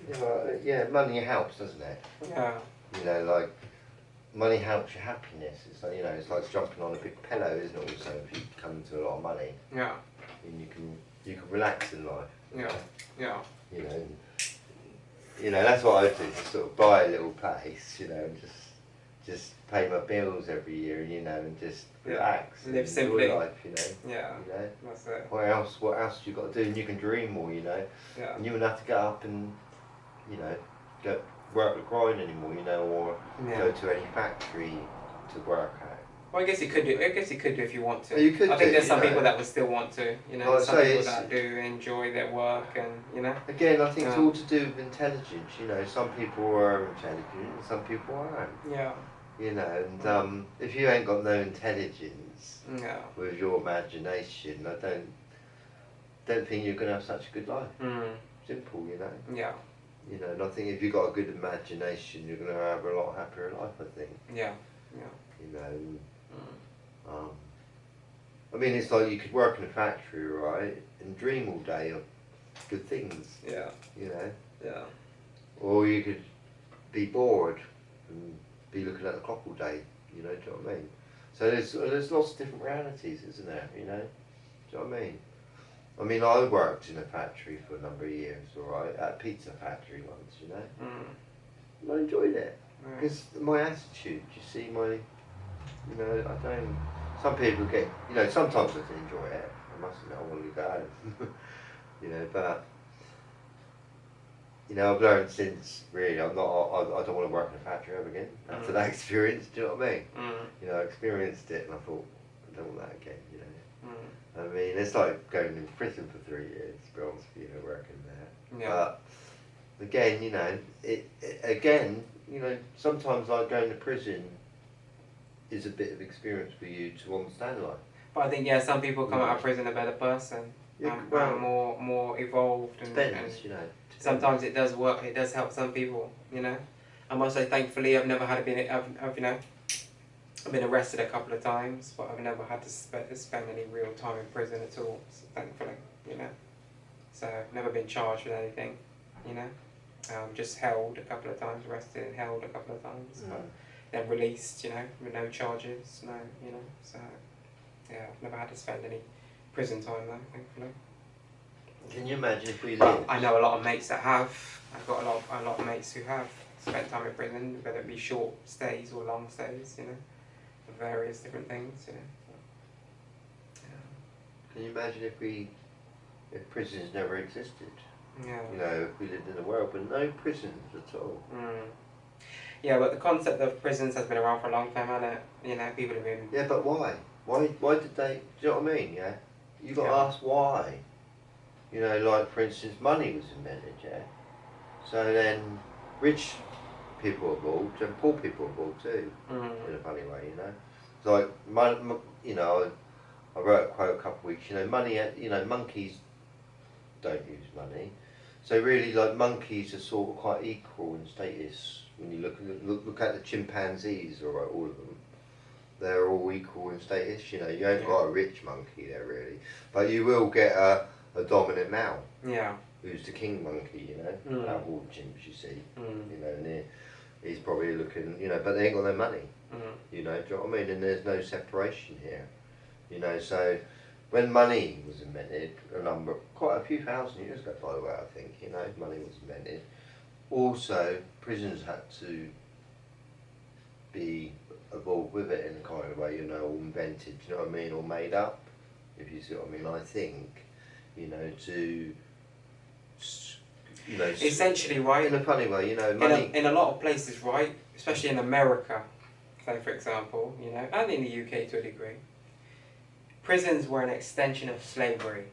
You know, yeah, money helps, doesn't it? Yeah. You know, like, money helps your happiness. It's like, you know, it's like jumping on a big pillow, isn't it? Also, if you come into a lot of money, Yeah. and you can relax in life. Yeah. Yeah. You know, that's what I do. Just sort of buy a little place, you know, and just pay my bills every year, you know, and just relax, live and simply. enjoy life, you know. Yeah. You know. That's it. What else you got to do? And you can dream more, you know. Yeah. And you wouldn't have to get up and, you know, go work the grind anymore, you know, or go to any factory to work at. Well, I guess you could do. I guess you could do if you want to. Well, you could I think do, there's some know. people that would still want to. You know, Like some I say, people that do enjoy their work, and you know. Again, I think it's all to do with intelligence. You know, some people are intelligent, and some people aren't. Yeah. You know, and if you ain't got no intelligence with your imagination, I don't think you're gonna have such a good life. Simple, you know. Yeah. You know, and I think if you've got a good imagination, you're gonna have a lot happier life. I think. Yeah. Yeah. You know. I mean, it's like you could work in a factory, right, and dream all day of good things. Yeah. You know. Yeah. Or you could be bored and be looking at the clock all day. You know, do you know what I mean? So there's lots of different realities, isn't there? You know, do you know what I mean? I mean, I worked in a factory for a number of years, all right, at a pizza factory once. You know, and I enjoyed it because my attitude. You see, you know, I don't. Some people get, you know, sometimes I can enjoy it. I must admit, I want to go home. You know, but you know, I've learned since really I don't want to work in a factory ever again after that experience. Do you know what I mean? You know, I experienced it and I thought I don't want that again. You know, I mean, it's like going in prison for 3 years, to be honest with you, working there. Yeah. But again, you know, you know, sometimes like going to prison is a bit of experience for you to understand life. But I think some people come out of prison a better person, more evolved, and you know. Sometimes it does work. It does help some people, you know. I must say, thankfully, I've never had I've been arrested a couple of times, but I've never had to spend any real time in prison at all. So thankfully, you know. So I've never been charged with anything, you know. Just held a couple of times, arrested and held a couple of times, but then released, you know, with no charges, you know. So yeah, I've never had to spend any prison time though, thankfully. Can you imagine if we lived? I know a lot of mates that have. I've got a lot of mates who have spent time in prison, whether it be short stays or long stays, you know, for various different things, you know. Can you imagine if prisons never existed? Yeah. You know, if we lived in a world with no prisons at all. Yeah, but the concept of prisons has been around for a long time, hasn't it? You know, people have been. Yeah, but why? Why did they? Do you know what I mean? Yeah. You got to ask why. You know, like for instance, money was invented. Yeah. So then, rich people were bought and poor people were bought too. In a funny way, you know. It's like you know, I wrote a quote a couple of weeks. You know, money. You know, monkeys don't use money. So really, like monkeys are sort of quite equal in status. When you look at the chimpanzees, all of them, they're all equal in status. You know, you ain't got a rich monkey there really, but you will get a dominant male. Yeah. Who's the king monkey? You know, out of all the chimps you see. You know, and he's probably looking. You know, but they ain't got no money. You know, do you know what I mean? And there's no separation here. You know, so. When money was invented, quite a few thousand years ago, by the way, I think, you know, money was invented. Also, prisons had to be evolved with it in a kind of way, you know, or invented, you know what I mean, or made up, if you see what I mean. I think, you know, to, you know, essentially, right? In a funny way, you know, money. In a lot of places, right, especially in America, say for example, you know, and in the UK to a degree. Prisons were an extension of slavery.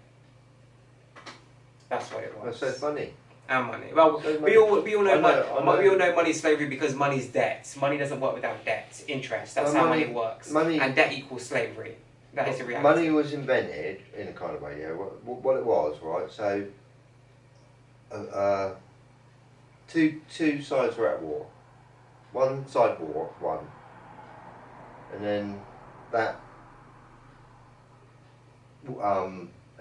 That's what it was. So it's money. And money. Well, we all know money is slavery because money's debt. Money doesn't work without debt. Interest. That's how money works. And debt equals slavery. That is the reality. Money was invented in a kind of way. Yeah. What it was, right? So, two sides were at war. One side won, and then that.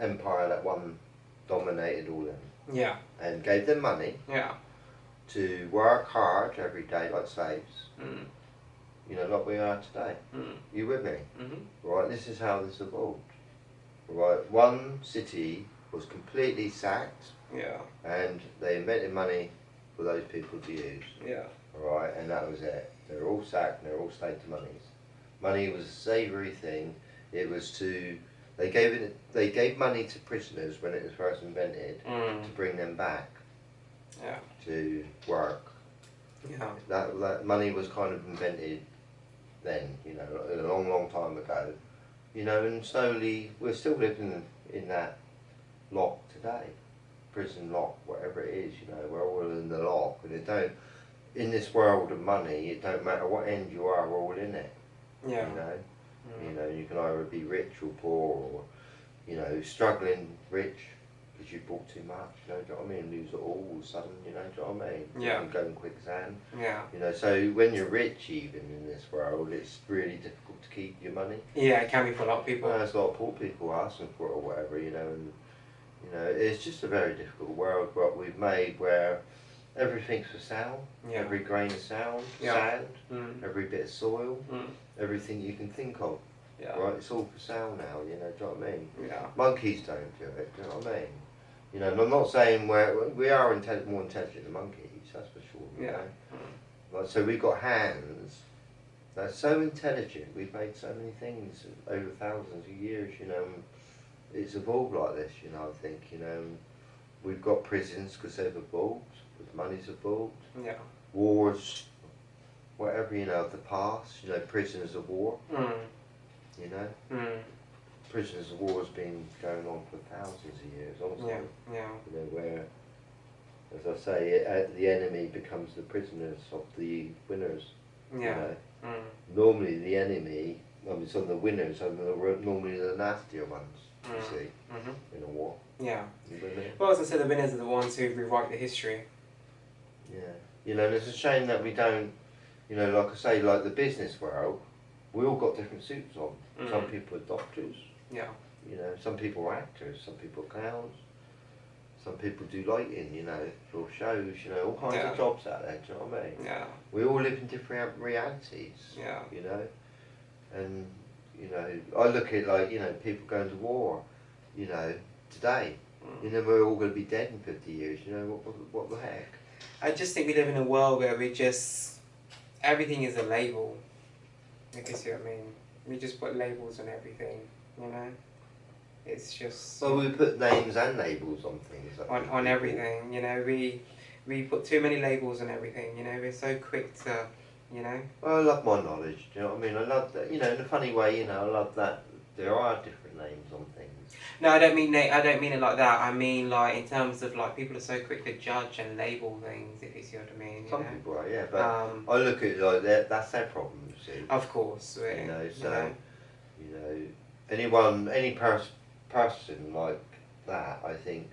Empire that won dominated all them. Yeah. And gave them money. Yeah. to work hard every day like slaves. Mm. You know, like we are today. Mm. You with me? Mm-hmm. Right, this is how this evolved. Right, one city was completely sacked, Yeah. and they invented money for those people to use. Yeah. Right, and that was it. They were all sacked and they were all slave to monies. Money was a savoury thing. It was to they gave money to prisoners when it was first invented to bring them back. Yeah. To work. Yeah. That money was kind of invented then, you know, a long time ago. You know, and slowly we're still living in that lock today. Prison lock, whatever it is, you know, we're all in the lock, and it don't in this world of money, it don't matter what end you are, we're all in it. Yeah. You know? You know, you can either be rich or poor, or, you know, struggling rich because you bought too much, you know, do you know what I mean? Lose it all of a sudden, you know, do you know what I mean? Yeah. You go in quicksand. Yeah. You know, so when you're rich even in this world, it's really difficult to keep your money. Yeah, it can be for a lot of people. There's a lot of poor people asking for it or whatever, you know, and, you know, it's just a very difficult world what we've made where everything's for sale. Yeah. Every grain of sand, every bit of soil, everything you can think of. Yeah. Right, it's all for sale now, you know, do you know what I mean? Yeah. Monkeys don't do it, do you know what I mean? You know, and I'm not saying we are more intelligent than monkeys, that's for sure. You know? Like, so we've got hands that are so intelligent, we've made so many things over thousands of years, you know, and it's evolved like this, you know, I think, you know. We've got prisons because they've evolved, because money's evolved. Yeah. Wars, whatever, you know, of the past, you know, prisoners of war, you know. Prisoners of war has been going on for thousands of years, honestly. Yeah. Yeah. You know, where, as I say, the enemy becomes the prisoners of the winners. Yeah. You know? Normally the enemy, I mean, some of the winners are normally the nastier ones, you see, in a war. Yeah. You with me? Well, as I said, the winners are the ones who rewrite the history. Yeah. You know, and it's a shame that we don't, you know, like I say, like the business world, we all got different suits on. Some people are doctors. Yeah. You know, some people are actors, some people are clowns, some people do lighting, you know, for shows, you know, all kinds of jobs out there, do you know what I mean? Yeah. We all live in different realities, Yeah. you know, and, you know, I look at like, you know, people going to war, you know, today, you know, we're all going to be dead in 50 years, you know, what the heck? I just think we live in a world where everything is a label, if you see what I mean. We just put labels on everything, you know? It's just... Well, we put names and labels on things. On everything, you know, we put too many labels on everything, you know, we're so quick to, you know... Well, I love my knowledge, do you know what I mean? I love that, you know, in a funny way, you know, I love that there are different names on things. No, I don't mean it like that. I mean, like, in terms of, like, people are so quick to judge and label things, if you see what I mean. Some people are, yeah, but I look at it like that's their problem, you see. Of course. You know, so, you know, any person like that, I think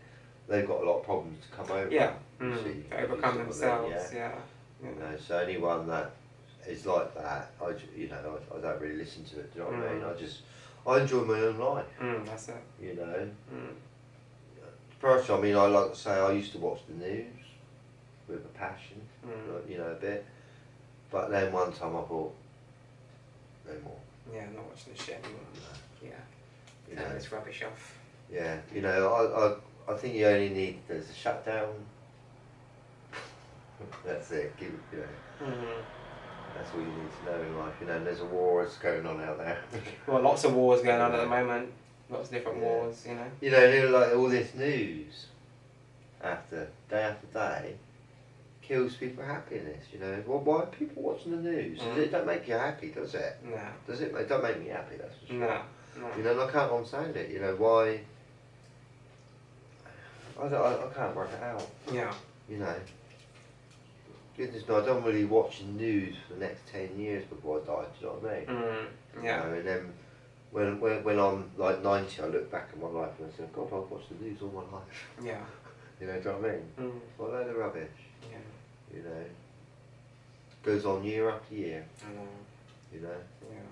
they've got a lot of problems to come over. Yeah, you see, to overcome themselves, yeah. You know, so anyone that is like that, you know, I don't really listen to it, do you know what I mean? I enjoy my own life. That's it. You know. First, I mean, I like to say I used to watch the news with a passion, you know, a bit. But then one time I thought, no more. Yeah, I'm not watching this shit anymore. No. Yeah. Turn this rubbish off. Yeah, you know, I think you only need, there's a shutdown. That's it, you know. That's all you need to know in life, you know, and there's a war that's going on out there. Well, lots of wars going on at the moment. Lots of different wars, you know. You know, like all this news, day after day, kills people's happiness, you know. Well, why are people watching the news? It don't make you happy, does it? No. Does it? It don't make me happy, that's for sure. No. You know, and I can't understand it, you know, why... I can't work it out. Yeah. You know. Goodness no, I don't really watch the news for the next 10 years before I die, do you know what I mean? Yeah. You know, and then when I'm like 90, I look back at my life and I say, God, I've watched the news all my life. Yeah. You know, do you know what I mean? What a load of rubbish. Yeah. You know. Goes on year after year. I know. You know? Yeah.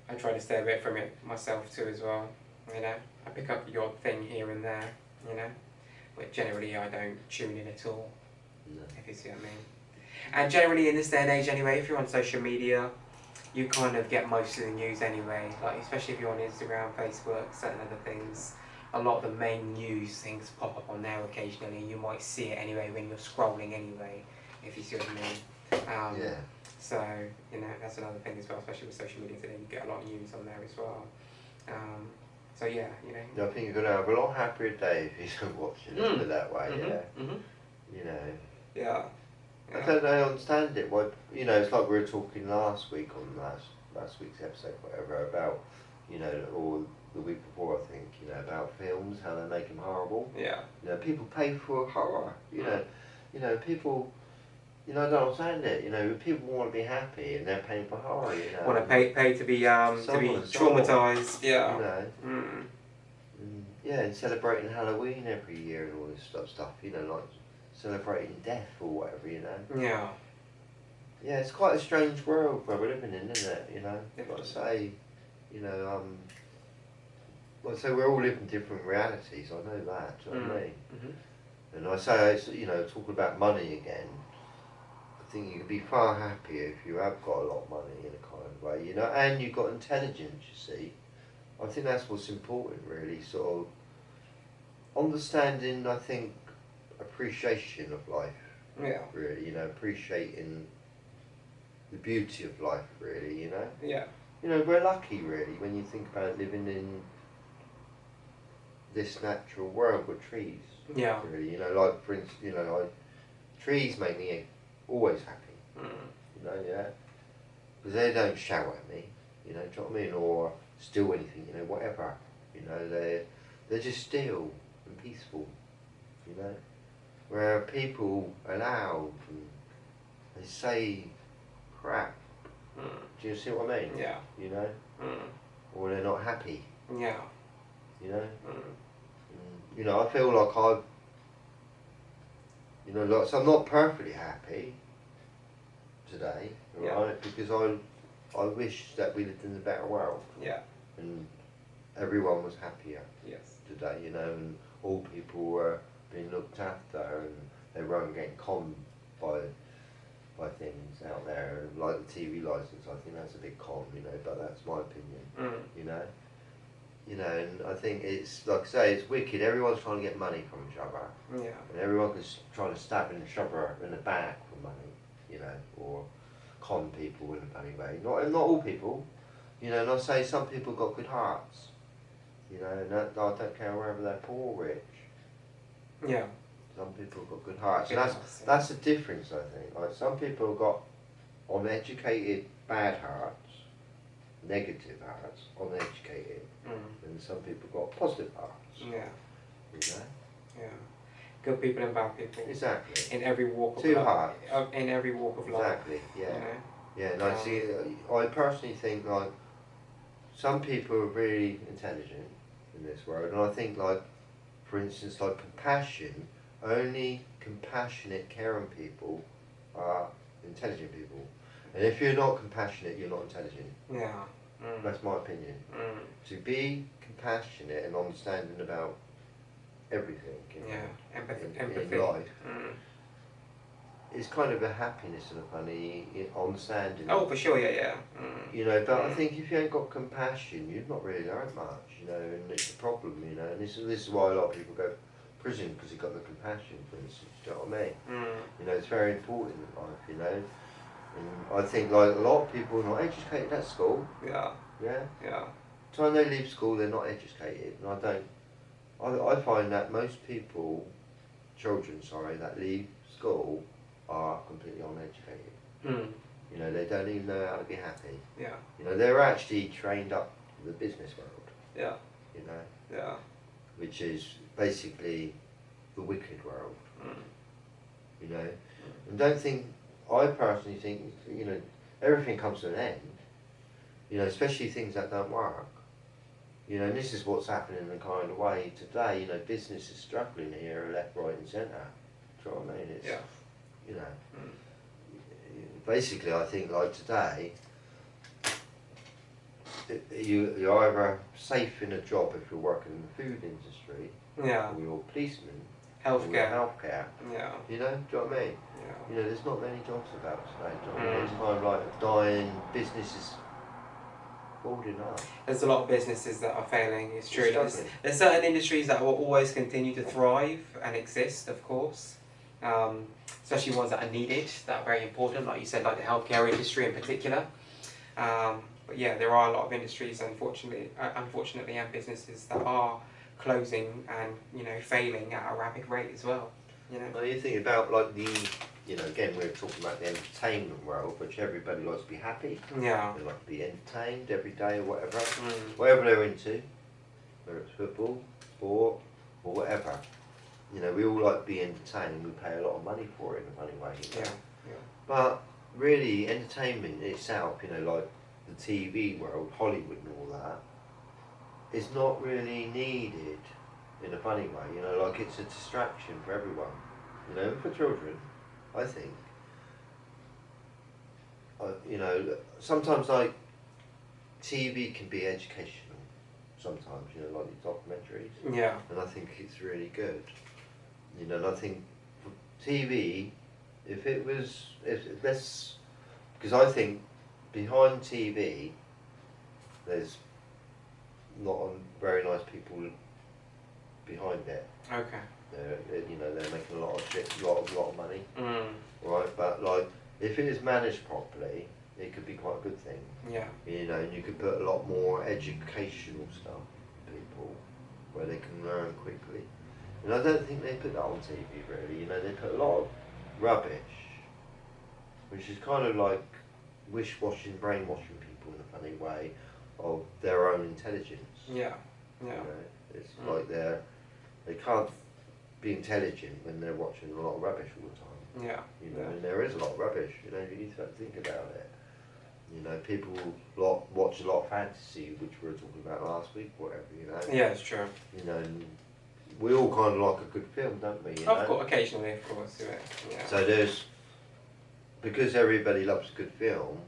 I try to stay a bit from it myself too as well, you know. I pick up the odd thing here and there, you know. but generally I don't tune in at all. No. If you see what I mean. And generally in this day and age anyway, if you're on social media, you kind of get most of the news anyway. Like especially if you're on Instagram, Facebook, certain other things. A lot of the main news things pop up on there occasionally. You might see it anyway when you're scrolling anyway, if you see what I mean. Yeah. So, you know, that's another thing as well, especially with social media today, you get a lot of news on there as well. So yeah, you know. I think you're going to have a lot happier day if you don't watch it, put it that way, yeah. You know. Yeah. I don't know, I understand it. Why, you know, it's like we were talking last week on last week's episode, whatever, about, you know, or the week before, I think, you know, about films, how they make them horrible. Yeah. You know, people pay for horror. You know, people. You know, I don't understand it. You know, people want to be happy and they're paying for horror. You know, want to pay to be traumatized. Yeah. You know. Yeah, and celebrating Halloween every year and all this stuff. You know, like celebrating death or whatever. You know. Yeah. Yeah, it's quite a strange world where we're living in, isn't it? You know, Definitely. like I say, you know, well, so we're all living different realities. I know that. Do you know what I mean? And I say, you know, talking about money again. I think you can be far happier if you have got a lot of money in a kind of way, you know, and you've got intelligence, you see. I think that's what's important, really, sort of understanding, I think, appreciation of life. Yeah. Really, you know, appreciating the beauty of life, really, you know. Yeah. You know, we're lucky, really, when you think about living in this natural world with trees. Yeah. Really, you know, like, for instance, you know, like, trees make me always happy, you know, yeah, because they don't shout at me, you know, do you know what I mean, or steal anything, you know, whatever, you know, they're just still and peaceful, you know, where people are loud and they say crap, do you see what I mean? Yeah. You know, or they're not happy, Yeah. you know, you know, I feel like you know, like, so I'm not perfectly happy today, right? Because I wish that we lived in a better world. Yeah. And everyone was happier. Yes. Today, you know, and all people were being looked after, and they weren't getting conned by things out there, like the TV license. I think that's a big con, you know, but that's my opinion. You know. You know, and I think it's, like I say, it's wicked. Everyone's trying to get money from each other. Yeah. And everyone's trying to stab each other in the back for money, you know, or con people in a funny way. Not all people, you know, and I say some people got good hearts, you know, and that, I don't care whether they're poor or rich. Yeah. Some people got good hearts. Good And hearts, that's the difference, I think. Like, some people got uneducated, bad hearts, negative hearts, uneducated, and some people got positive hearts. Yeah. You know? Yeah. Good people and bad people. Exactly. In every walk of Two life. hearts. In every walk of life. Exactly, yeah. You know? Yeah, and I see, I personally think, like, some people are really intelligent in this world, and I think, like, for instance, like compassion, only compassionate, caring people are intelligent people. And if you're not compassionate, you're not intelligent. Yeah. That's my opinion. To be compassionate and understanding about everything in life is kind of a happiness and a funny understanding. Oh, for sure, yeah. You know, but I think if you ain't got compassion, you've not really learned much, you know, and it's a problem, you know, and this is why a lot of people go to prison, because you've got the compassion, for instance, do you know what I mean? You know, it's very important in life, you know, and I think, like, a lot of people are not educated at school. Yeah. Yeah? Yeah. Time they leave school, they're not educated, and I find that most people, children, that leave school are completely uneducated. You know, they don't even know how to be happy. Yeah. You know, they're actually trained up in the business world. Yeah. You know? Yeah. Which is basically the wicked world. You know? And I personally think, you know, everything comes to an end. You know, especially things that don't work. You know, and this is what's happening in a kind of way today. You know, business is struggling here, left, right and centre. Do you know what I mean? It's, you know, basically I think, like today, you're either safe in a job if you're working in the food industry, Yeah. or you're a policeman, Healthcare. Healthcare. Yeah. You know, do you know what I mean? Yeah. You know, there's not many jobs about today. Do you know what I mean? It's kind of like dying businesses holding up. There's a lot of businesses that are failing. It's true. There's certain industries that will always continue to thrive and exist, of course. Especially ones that are needed, that are very important, like you said, like the healthcare industry in particular. But yeah, there are a lot of industries, unfortunately, and businesses that are closing and, you know, failing at a rapid rate as well. You know. Well, you think about like the, you know, again we're talking about the entertainment world, which everybody likes to be happy. Yeah. They like to be entertained every day or whatever, whatever they're into, whether it's football, sport, or whatever. You know, we all like to be entertained. We pay a lot of money for it in a funny way. You know? Yeah. But really, entertainment itself, you know, like the TV world, Hollywood and all that, is not really needed in a funny way. You know, like it's a distraction for everyone. You know, for children, I think. You know, sometimes like TV can be educational. Sometimes, you know, like the documentaries. Yeah. And I think it's really good. You know, and I think for TV, if let's, because I think behind TV, there's not very nice people behind it. Okay. You know, they're making a lot of shit, a lot of money, right? But like, if it is managed properly, it could be quite a good thing. Yeah. You know, and you could put a lot more educational stuff for people where they can learn quickly. And I don't think they put that on TV really. You know, they put a lot of rubbish, which is kind of like wish-washing, brainwashing people in a funny way of their own intelligence. Yeah. Yeah. You know, it's like they can't be intelligent when they're watching a lot of rubbish all the time. Yeah. You know, and there is a lot of rubbish. You know, you need to think about it. You know, people watch a lot of fantasy, which we were talking about last week, whatever. You know. Yeah, it's true. You know, and we all kind of like a good film, don't we? You know? Of course, occasionally, of course. Yeah. So because everybody loves a good film,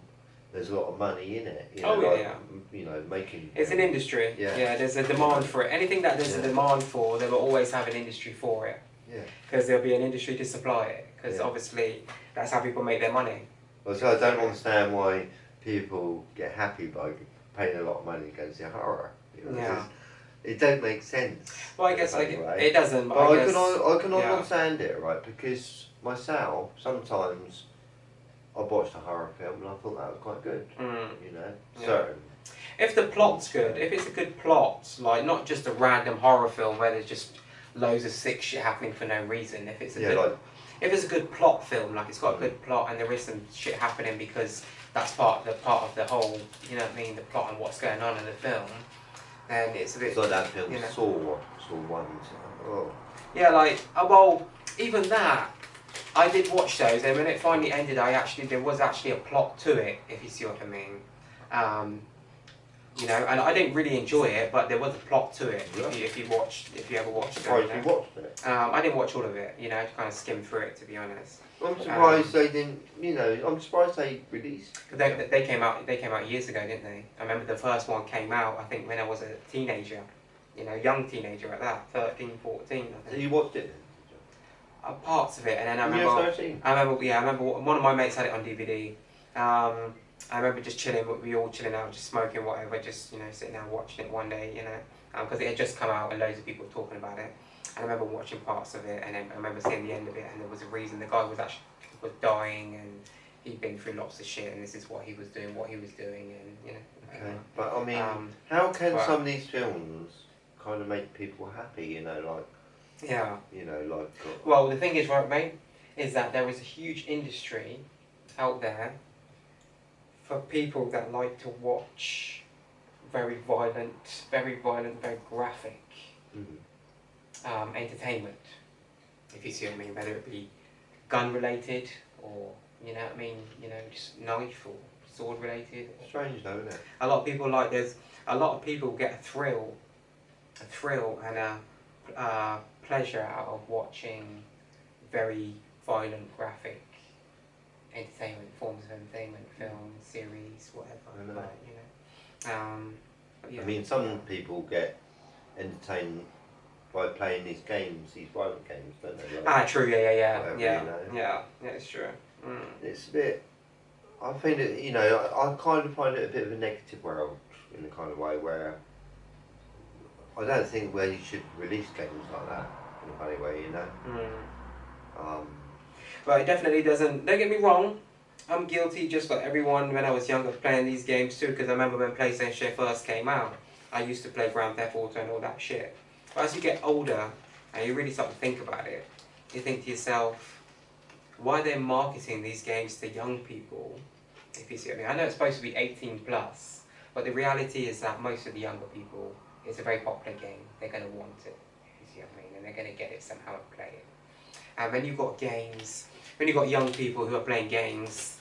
there's a lot of money in it. You know, You know, making. It's an industry. Yeah. There's a demand for it. Anything that there's a demand for, they will always have an industry for it. Yeah. Because there'll be an industry to supply it. Because obviously, that's how people make their money. Well, so I don't understand why people get happy by paying a lot of money to go see a horror. You know, Yeah. It don't make sense. Well, I guess it doesn't. But I can understand it, right? Because myself, sometimes I've watched a horror film and I thought that was quite good. You know, certain. If the plot's good, if it's a good plot, like not just a random horror film where there's just loads of sick shit happening for no reason. If it's if it's a good plot film, like it's got a good plot and there is some shit happening because that's part of the whole, you know what I mean, the plot and what's going on in the film, then it's a bit. It's like that film, you know. Saw 1. Oh. Yeah, like well, even that, I did watch those, and when it finally ended, there was actually a plot to it, if you see what I mean. You know, and I didn't really enjoy it, but there was a plot to it. Yeah. If you ever watched it. Surprised you watched it. I didn't watch all of it. You know, just kind of skimmed through it, to be honest. I'm surprised they didn't. You know, I'm surprised they released. They came out. They came out years ago, didn't they? I remember the first one came out. I think when I was a teenager. You know, young teenager at that, 13, 14. I think. So you watched it then? Parts of it, and then I remember. I remember one of my mates had it on DVD. I remember just chilling, we all chilling out, just smoking, whatever, just, you know, sitting down watching it one day, you know, because it had just come out and loads of people were talking about it. And I remember watching parts of it, and then I remember seeing the end of it, and there was a reason the guy was dying, and he'd been through lots of shit, and this is what he was doing, and, you know. Okay, but I mean, how can some of these films kind of make people happy, you know, like... Yeah. You know, like... Well, the thing is, right, mate, is that there is a huge industry out there for people that like to watch very violent, very graphic entertainment, if you see what I mean, whether it be gun related or, you know what I mean, you know, just knife or sword related. Strange though, isn't it? A lot of people a lot of people get a thrill and a pleasure out of watching very violent, graphic forms of entertainment, film, series, whatever. But, you know, I mean, some people get entertained by playing these games, these violent games, don't they? Like, Ah, true. Yeah. whatever, Yeah. you know. Yeah. Yeah. It's true. It's a bit. I think that, you know, I kind of find it a bit of a negative world in the kind of way where I don't think where you should release games like that in a funny way, you know. But it definitely doesn't. Don't get me wrong. I'm guilty, just like everyone, when I was younger, playing these games too. Because I remember when PlayStation first came out, I used to play Grand Theft Auto and all that shit. But as you get older and you really start to think about it, you think to yourself, why they're marketing these games to young people? If you see what I mean. I know it's supposed to be 18 plus, but the reality is that most of the younger people, it's a very popular game. They're going to want it. If you see what I mean, and they're going to get it somehow and play it. And when you've got games, when you've got young people who are playing games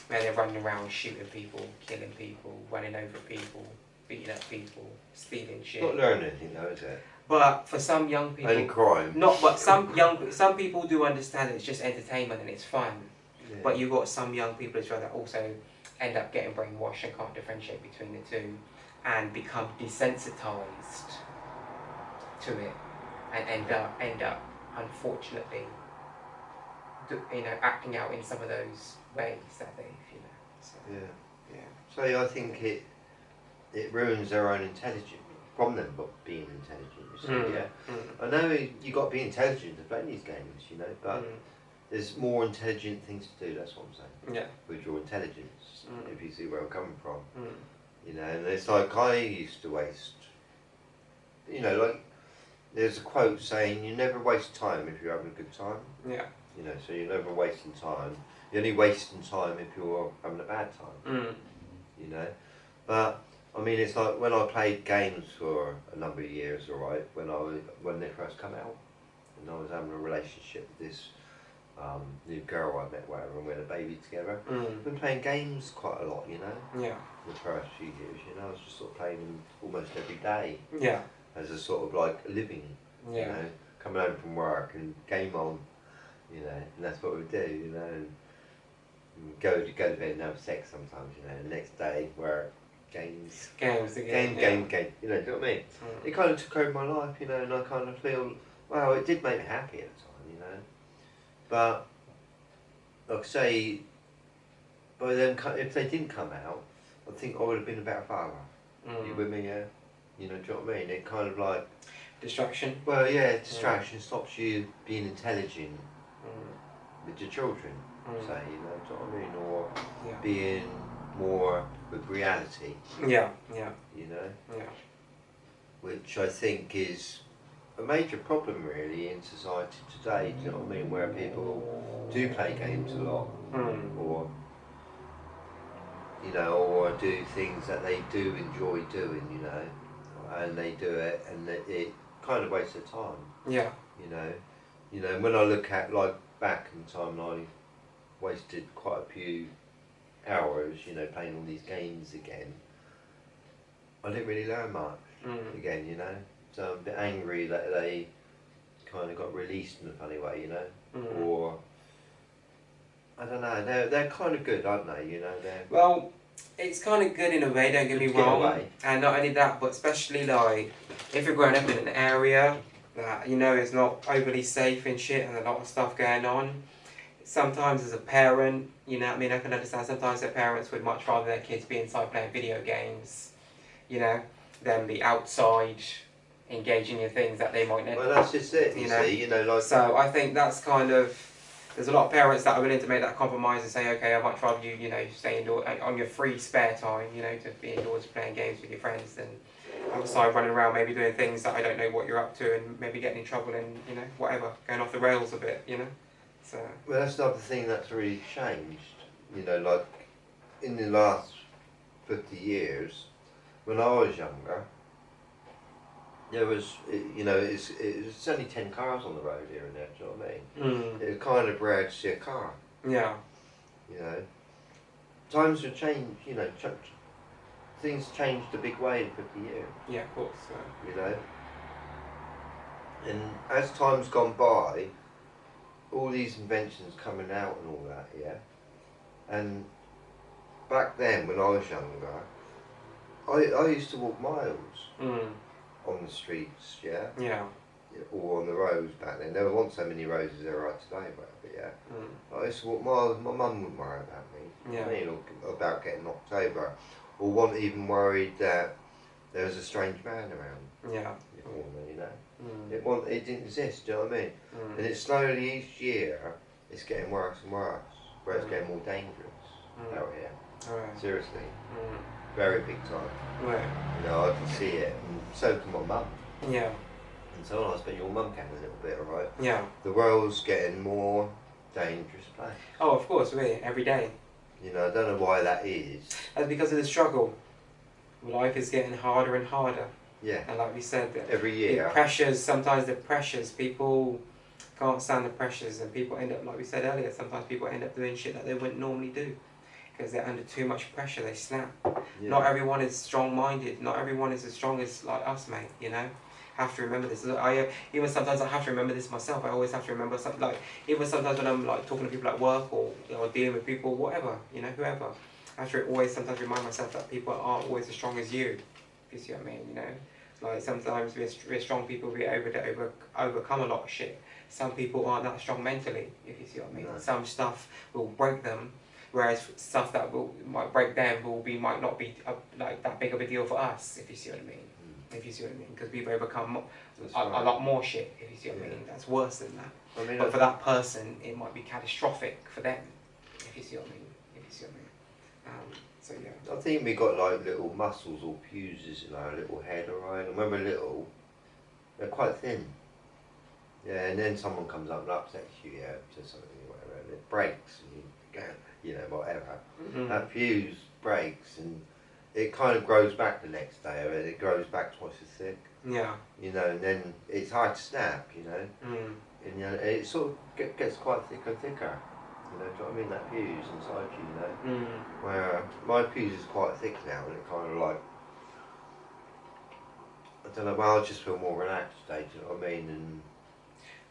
where they're running around shooting people, killing people, running over people, beating up people, stealing shit. Not learning anything though, is it? But for some young people, only crime. Not, but some people do understand that it's just entertainment and it's fun. Yeah. But you've got some young people as well that also end up getting brainwashed and can't differentiate between the two, and become desensitized to it, and end up unfortunately, you know, acting out in some of those ways that they, you know. So, yeah. So I think it ruins their own intelligence from them, but being intelligent. You see, I know you got to be intelligent to play these games, you know, but there's more intelligent things to do. That's what I'm saying. Yeah. With your intelligence, if you see where I'm coming from, you know, and it's like I used to waste. You know, like there's a quote saying, "You never waste time if you're having a good time." Yeah. You know, so you're never wasting time. You're only wasting time if you're having a bad time. You know, but I mean, it's like when I played games for a number of years, alright, when they first come out, and I was having a relationship with this new girl I met, whatever, and we had a baby together. I've been playing games quite a lot, you know. Yeah. The first few years, you know, I was just sort of playing them almost every day. Yeah. As a sort of like living, you know, coming home from work and game on, you know, and that's what we do, you know, and go to bed and have sex sometimes, you know, the next day work, games again, game, you know, do you know what I mean? It kind of took over my life, you know, and I kind of feel, well, it did make me happy at the time, you know, but like I say, by then, if they didn't come out, I think I would have been a better father. You with me, yeah? You know, do you know what I mean? It kind of like... Distraction? Well, yeah, distraction stops you being intelligent with your children, say, you know, do you know what I mean? Or being more with reality. Yeah. You know? Yeah. Which I think is a major problem, really, in society today, do you know what I mean? Where people do play games a lot, or... you know, or do things that they do enjoy doing, you know, and they do it, and it kind of wastes their time. Yeah. You know, when I look at, like, back in time, I wasted quite a few hours, you know, playing all these games again. I didn't really learn much again, you know, so I'm a bit angry that they kind of got released in a funny way, you know, or... I don't know, they're kind of good, aren't they, you know? Well, it's kind of good in a way, don't get me wrong. And not only that, but especially like, if you're growing up in an area that, you know, is not overly safe and shit and a lot of stuff going on, sometimes as a parent, you know what I mean, I can understand sometimes their parents would much rather their kids be inside playing video games, you know, than be outside engaging in things that they might never... Well, that's just it, you see, you know, like... So I think that's kind of... There's a lot of parents that are willing to make that compromise and say, okay, I'd much rather you, you know, stay indoors on your free spare time, you know, to be indoors playing games with your friends than outside running around, maybe doing things that I don't know what you're up to and maybe getting in trouble and, you know, whatever, going off the rails a bit, you know. So. Well, that's another thing that's really changed, you know, like in the last 50 years, when I was younger, there was, you know, it's only 10 cars on the road here and there, do you know what I mean? It was kind of rare to see a car. Yeah. You know, times have changed, you know, things changed a big way in 50 years. Yeah, of course. You know, and as time's gone by, all these inventions coming out and all that, yeah, and back then when I was younger, I used to walk miles on the streets, yeah? Yeah. all on the roads back then. There weren't so many roads as there are today, but yeah. Like, it's what my mum wouldn't worry about me. Yeah. I mean, or about getting knocked over, or wasn't even worried that there was a strange man around. Yeah. You know, it didn't exist. Do you know what I mean? And it's slowly each year, it's getting worse and worse, where it's getting more dangerous out here. Right. Seriously, very big time. Right. You know, I can see it, and so can my mum. Yeah. And so on, I bet your mum can a little bit, alright? Yeah. The world's getting more dangerous place. Oh, of course, really, every day. You know, I don't know why that is. That's because of the struggle. Life is getting harder and harder. Yeah. And like we said, Every year. the pressures, sometimes the pressures, people can't stand the pressures, and people end up, like we said earlier, sometimes people end up doing shit that they wouldn't normally do. Because they're under too much pressure, they snap. Yeah. Not everyone is strong-minded. Not everyone is as strong as like us, mate. You know, have to remember this. Even sometimes I have to remember this myself. I always have to remember something. Like even sometimes when I'm like talking to people at work or dealing with people, whatever, you know, whoever. I have to always sometimes remind myself that people aren't always as strong as you. If you see what I mean, you know. Like sometimes we're strong people. We overcome a lot of shit. Some people aren't that strong mentally. If you see what I mean. No. Some stuff will break them. Whereas stuff that might break them might not be like that big of a deal for us, if you see what I mean. If you see what I mean, because we've overcome a lot more shit. If you see what I mean, that's worse than that. I mean, but for that person, it might be catastrophic for them. If you see what I mean. If you see what I mean. So yeah. I think we got like little muscles or fuses in our little head, alright. And when we're little, they're quite thin. Yeah, and then someone comes up and upsets you, yeah, to something or whatever, and it breaks, and you go, you know, whatever. That fuse breaks, and it kind of grows back the next day, or it grows back twice as thick. Yeah. You know, and then it's hard to snap, you know. And you know, it sort of gets quite thicker and thicker. You know, do you know what I mean? That fuse inside you, you know. Where my fuse is quite thick now, and it kind of like, I don't know, well, I just feel more relaxed today, do you know what I mean? And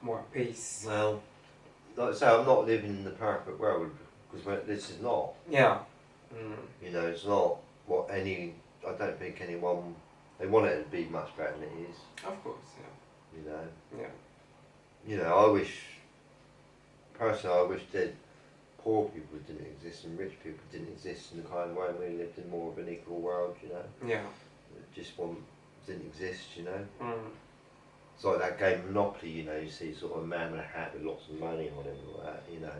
more at peace. well, like I say, I'm not living in the perfect world, because this is not. Yeah. You know, it's not what I don't think anyone, they want it to be much better than it is. Of course, yeah. You know? Yeah. You know, personally, I wish that poor people didn't exist and rich people didn't exist in the kind of way we lived in more of an equal world, you know? Yeah. It just didn't exist, you know? It's like that game Monopoly, you know, you see sort of a man with a hat with lots of money or whatever like that, you know.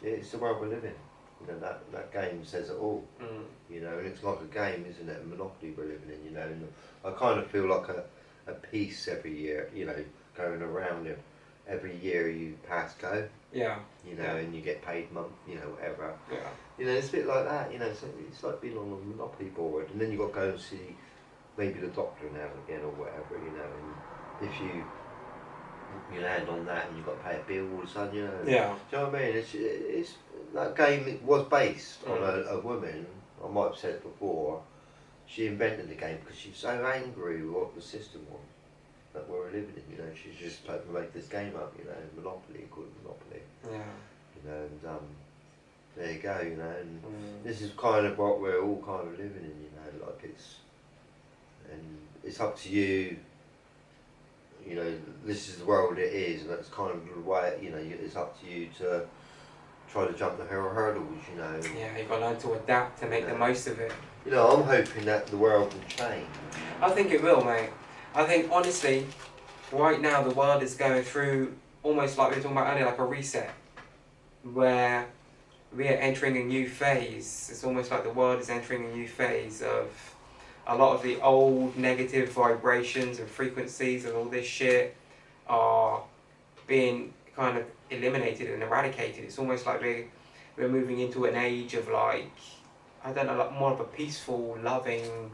It's the world we live in. You know, that game says it all. You know, and it's like a game, isn't it? A Monopoly we're living in, you know. And I kind of feel like a piece every year, you know, going around it. Every year you pass go. Yeah. You know, and you get paid month, you know, whatever. Yeah. You know, it's a bit like that, you know, it's like being on a Monopoly board, and then you've got to go and see maybe the doctor now and again or whatever, you know, and if you land on that and you've got to pay a bill all of a sudden, you know. Yeah. Do you know what I mean? It's that game, it was based on a woman, I might have said it before, she invented the game because she's so angry with what the system was that we were living in, you know. She's just like, make this game up, you know, Monopoly, called Monopoly. Yeah. You know, and there you go, you know, and this is kind of what we're all kind of living in, you know, like it's up to you, you know, this is the world it is, and that's kind of the way, you know, it's up to you to try to jump the hurdles, you know. Yeah, you've got to learn to adapt to make the most of it. You know, I'm hoping that the world will change. I think it will, mate. I think, honestly, right now the world is going through, almost like we were talking about earlier, like a reset, where we are entering a new phase. It's almost like the world is entering a new phase of a lot of the old negative vibrations and frequencies and all this shit are being kind of eliminated and eradicated. It's almost like we're moving into an age of, like, I don't know, like more of a peaceful, loving